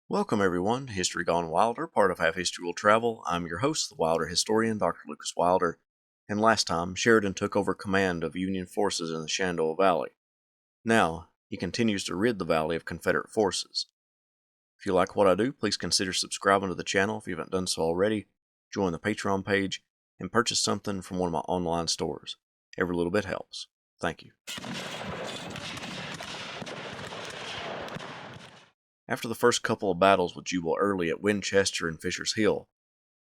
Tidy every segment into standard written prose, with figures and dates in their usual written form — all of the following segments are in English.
Welcome everyone to History Gone Wilder, part of Half History Will Travel. I'm your host, the Wilder historian, Dr. Lucas Wilder, and last time Sheridan took over command of Union forces in the Shenandoah Valley. Now, he continues to rid the valley of Confederate forces. If you like what I do, please consider subscribing to the channel if you haven't done so already, join the Patreon page, and purchase something from one of my online stores. Every little bit helps. Thank you. After the first couple of battles with Jubal Early at Winchester and Fisher's Hill,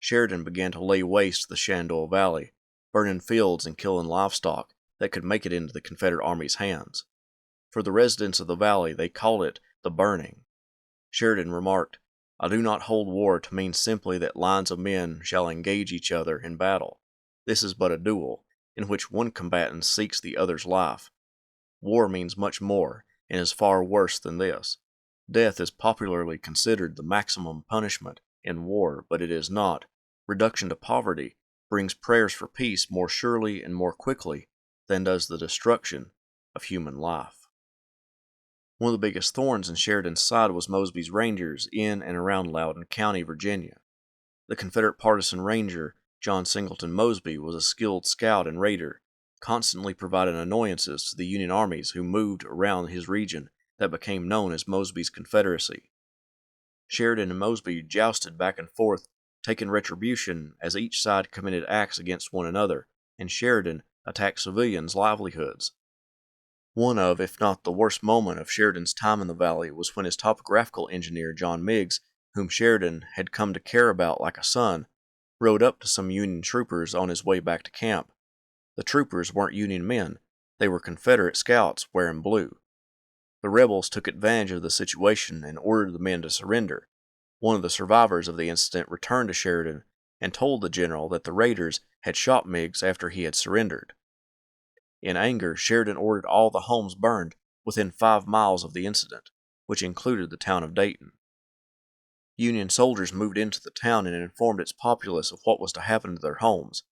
Sheridan began to lay waste the Shenandoah Valley, burning fields and killing livestock that could make it into the Confederate Army's hands. For the residents of the valley, they called it the Burning. Sheridan remarked, "I do not hold war to mean simply that lines of men shall engage each other in battle. This is but a duel, in which one combatant seeks the other's life. War means much more, and is far worse than this. Death is popularly considered the maximum punishment in war, but it is not. Reduction to poverty brings prayers for peace more surely and more quickly than does the destruction of human life." One of the biggest thorns in Sheridan's side was Mosby's Rangers in and around Loudoun County, Virginia. The Confederate partisan ranger, John Singleton Mosby, was a skilled scout and raider, constantly providing annoyances to the Union armies who moved around his region that became known as Mosby's Confederacy. Sheridan and Mosby jousted back and forth, taking retribution as each side committed acts against one another, and Sheridan attacked civilians' livelihoods. One of, if not the worst moment of Sheridan's time in the valley was when his topographical engineer, John Meigs, whom Sheridan had come to care about like a son, rode up to some Union troopers on his way back to camp. The troopers weren't Union men, they were Confederate scouts wearing blue. The rebels took advantage of the situation and ordered the men to surrender. One of the survivors of the incident returned to Sheridan and told the general that the raiders had shot Meigs after he had surrendered. In anger, Sheridan ordered all the homes burned within 5 miles of the incident, which included the town of Dayton. Union soldiers moved into the town and informed its populace of what was to happen to their homes.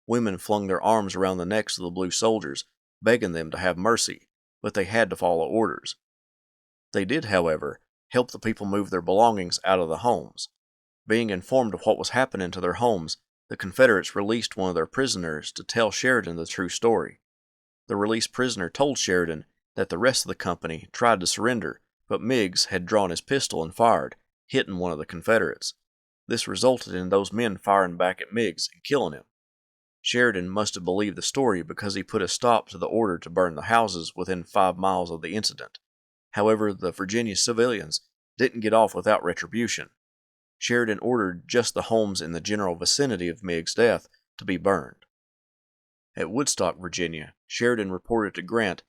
Women flung their arms around the necks of the blue soldiers, begging them to have mercy, but they had to follow orders. They did, however, help the people move their belongings out of the homes. Being informed of what was happening to their homes, the Confederates released one of their prisoners to tell Sheridan the true story. The released prisoner told Sheridan that the rest of the company tried to surrender, but Meigs had drawn his pistol and fired, hitting one of the Confederates. This resulted in those men firing back at Meigs and killing him. Sheridan must have believed the story because he put a stop to the order to burn the houses within 5 miles of the incident. However, the Virginia civilians didn't get off without retribution. Sheridan ordered just the homes in the general vicinity of Meigs' death to be burned. At Woodstock, Virginia, Sheridan reported to Grant,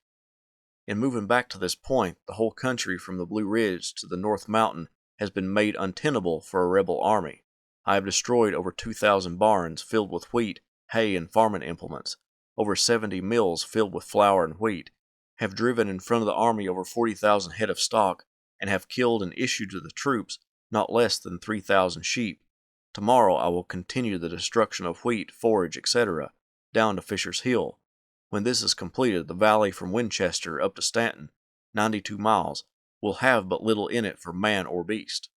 "In moving back to this point, the whole country from the Blue Ridge to the North Mountain has been made untenable for a rebel army. I have destroyed over 2,000 barns filled with wheat, hay, and farming implements, over 70 mills filled with flour and wheat, have driven in front of the army over 40,000 head of stock, and have killed and issued to the troops not less than 3,000 sheep. Tomorrow I will continue the destruction of wheat, forage, etc., down to Fisher's Hill. When this is completed, the valley from Winchester up to Stanton, 92 miles, will have but little in it for man or beast."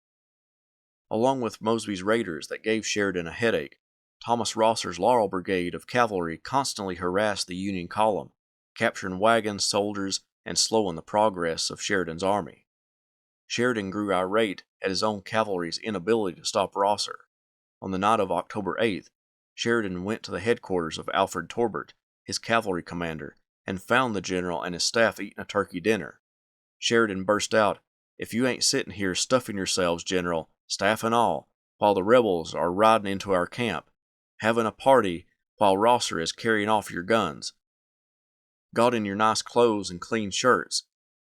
Along with Mosby's raiders that gave Sheridan a headache, Thomas Rosser's Laurel Brigade of cavalry constantly harassed the Union column, capturing wagons, soldiers, and slowing the progress of Sheridan's army. Sheridan grew irate at his own cavalry's inability to stop Rosser. On the night of October 8th, Sheridan went to the headquarters of Alfred Torbert, his cavalry commander, and found the general and his staff eating a turkey dinner. Sheridan burst out, "If you ain't sitting here stuffing yourselves, General, staff and all, while the rebels are riding into our camp, having a party while Rosser is carrying off your guns, got in your nice clothes and clean shirts.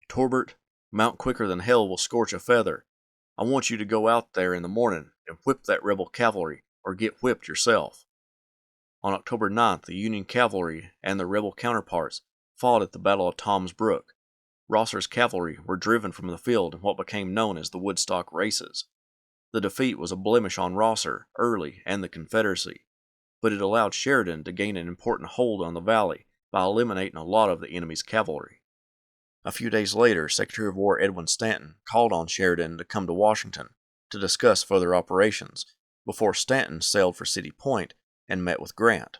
Torbert, mount quicker than hell will scorch a feather. I want you to go out there in the morning and whip that rebel cavalry, or get whipped yourself." On October 9th, the Union cavalry and the rebel counterparts fought at the Battle of Tom's Brook. Rosser's cavalry were driven from the field in what became known as the Woodstock Races. The defeat was a blemish on Rosser, Early, and the Confederacy, but it allowed Sheridan to gain an important hold on the valley by eliminating a lot of the enemy's cavalry. A few days later, Secretary of War Edwin Stanton called on Sheridan to come to Washington to discuss further operations before Stanton sailed for City Point and met with Grant.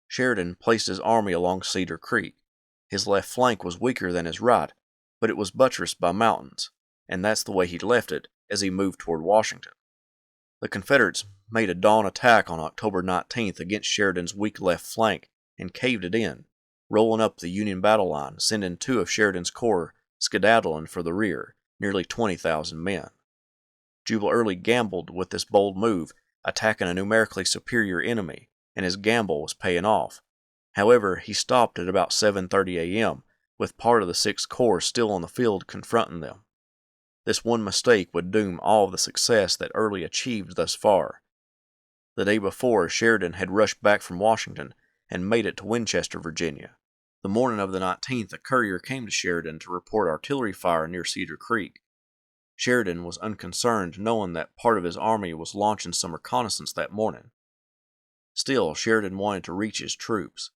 Sheridan placed his army along Cedar Creek. His left flank was weaker than his right, but it was buttressed by mountains, and that's the way he left it as he moved toward Washington. The Confederates made a dawn attack on October 19th against Sheridan's weak left flank and caved it in, rolling up the Union battle line, sending 2 of Sheridan's corps skedaddling for the rear, nearly 20,000 men. Jubal Early gambled with this bold move, attacking a numerically superior enemy, and his gamble was paying off. However, he stopped at about 7:30 a.m., with part of the 6th Corps still on the field confronting them. This one mistake would doom all of the success that Early achieved thus far. The day before, Sheridan had rushed back from Washington and made it to Winchester, Virginia. The morning of the 19th, a courier came to Sheridan to report artillery fire near Cedar Creek. Sheridan was unconcerned, knowing that part of his army was launching some reconnaissance that morning. Still, Sheridan wanted to reach his troops.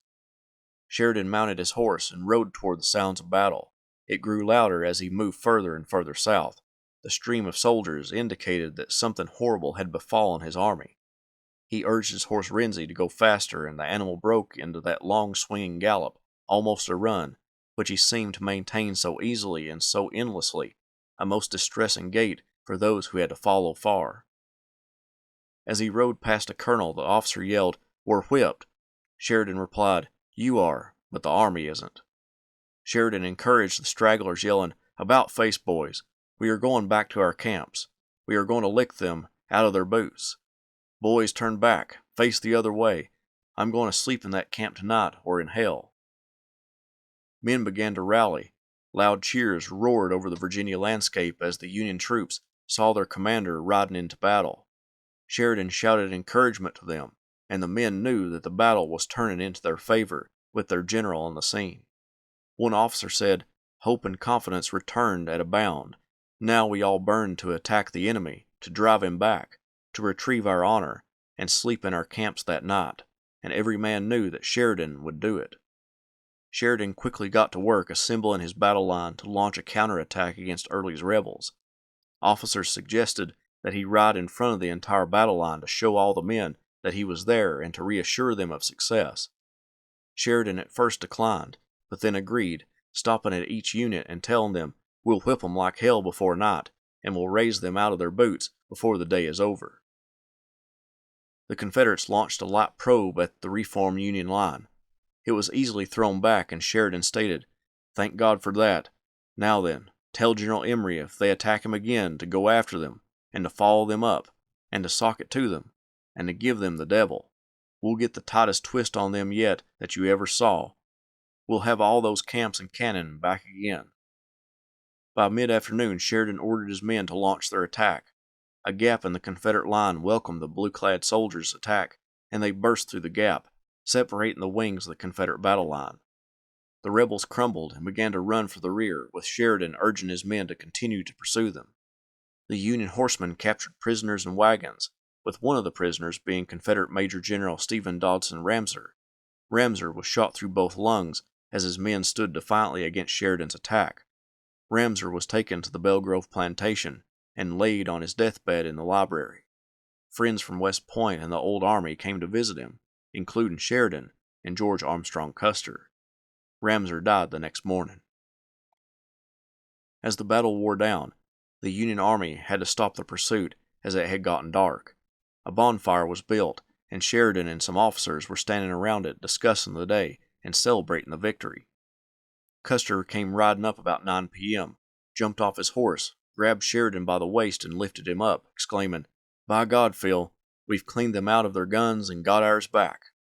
Sheridan mounted his horse and rode toward the sounds of battle. It grew louder as he moved further and further south. The stream of soldiers indicated that something horrible had befallen his army. He urged his horse Renzi to go faster, and the animal broke into that long swinging gallop, almost a run, which he seemed to maintain so easily and so endlessly, a most distressing gait for those who had to follow far. As he rode past a colonel, the officer yelled, "We're whipped." Sheridan replied, "You are, but the army isn't." Sheridan encouraged the stragglers, yelling, "About face, boys. We are going back to our camps. We are going to lick them out of their boots. Boys, turn back. Face the other way. I'm going to sleep in that camp tonight or in hell." Men began to rally. Loud cheers roared over the Virginia landscape as the Union troops saw their commander riding into battle. Sheridan shouted encouragement to them, and the men knew that the battle was turning into their favor with their general on the scene. One officer said, "Hope and confidence returned at a bound. Now we all burn to attack the enemy, to drive him back, to retrieve our honor, and sleep in our camps that night," and every man knew that Sheridan would do it. Sheridan quickly got to work assembling his battle line to launch a counterattack against Early's rebels. Officers suggested that he ride in front of the entire battle line to show all the men that he was there and to reassure them of success. Sheridan at first declined, but then agreed, stopping at each unit and telling them, "We'll whip them like hell before night, and we'll raise them out of their boots before the day is over." The Confederates launched a light probe at the reformed Union line. It was easily thrown back, and Sheridan stated, "Thank God for that. Now then, tell General Emory if they attack him again to go after them, and to follow them up, and to sock it to them, and to give them the devil. We'll get the tightest twist on them yet that you ever saw. We'll have all those camps and cannon back again." By mid-afternoon, Sheridan ordered his men to launch their attack. A gap in the Confederate line welcomed the blue-clad soldiers' attack, and they burst through the gap, separating the wings of the Confederate battle line. The rebels crumbled and began to run for the rear, with Sheridan urging his men to continue to pursue them. The Union horsemen captured prisoners and wagons, with one of the prisoners being Confederate Major General Stephen Dodson Ramseur. Ramseur was shot through both lungs as his men stood defiantly against Sheridan's attack. Ramseur was taken to the Belgrove plantation and laid on his deathbed in the library. Friends from West Point and the old army came to visit him, including Sheridan and George Armstrong Custer. Ramseur died the next morning. As the battle wore down, the Union army had to stop the pursuit as it had gotten dark. A bonfire was built, and Sheridan and some officers were standing around it discussing the day and celebrating the victory. Custer came riding up about 9 p.m., jumped off his horse, grabbed Sheridan by the waist and lifted him up, exclaiming, "By God, Phil, we've cleaned them out of their guns and got ours back."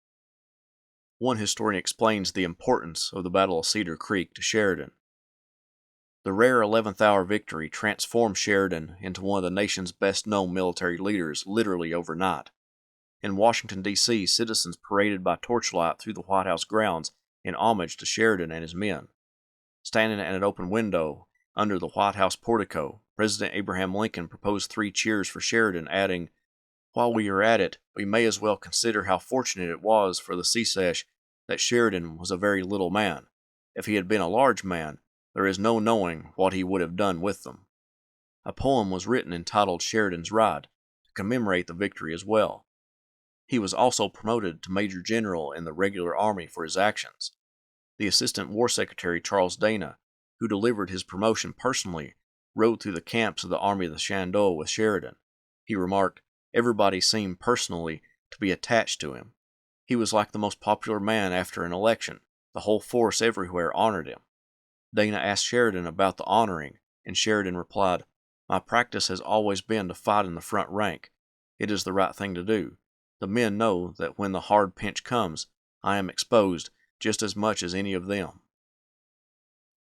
One historian explains the importance of the Battle of Cedar Creek to Sheridan. The rare 11th hour victory transformed Sheridan into one of the nation's best-known military leaders literally overnight. In Washington, D.C., citizens paraded by torchlight through the White House grounds in homage to Sheridan and his men. Standing at an open window under the White House portico, President Abraham Lincoln proposed 3 cheers for Sheridan, adding, "While we are at it, we may as well consider how fortunate it was for the Secesh that Sheridan was a very little man. If he had been a large man, There is no knowing what he would have done with them. A poem was written entitled Sheridan's Ride to commemorate the victory as well. He was also promoted to Major General in the regular army for his actions. The Assistant War Secretary Charles Dana, who delivered his promotion personally, rode through the camps of the Army of the Shenandoah with Sheridan. He remarked, "Everybody seemed personally to be attached to him. He was like the most popular man after an election. The whole force everywhere honored him." Dana asked Sheridan about the honoring, and Sheridan replied, "My practice has always been to fight in the front rank. It is the right thing to do. The men know that when the hard pinch comes, I am exposed just as much as any of them."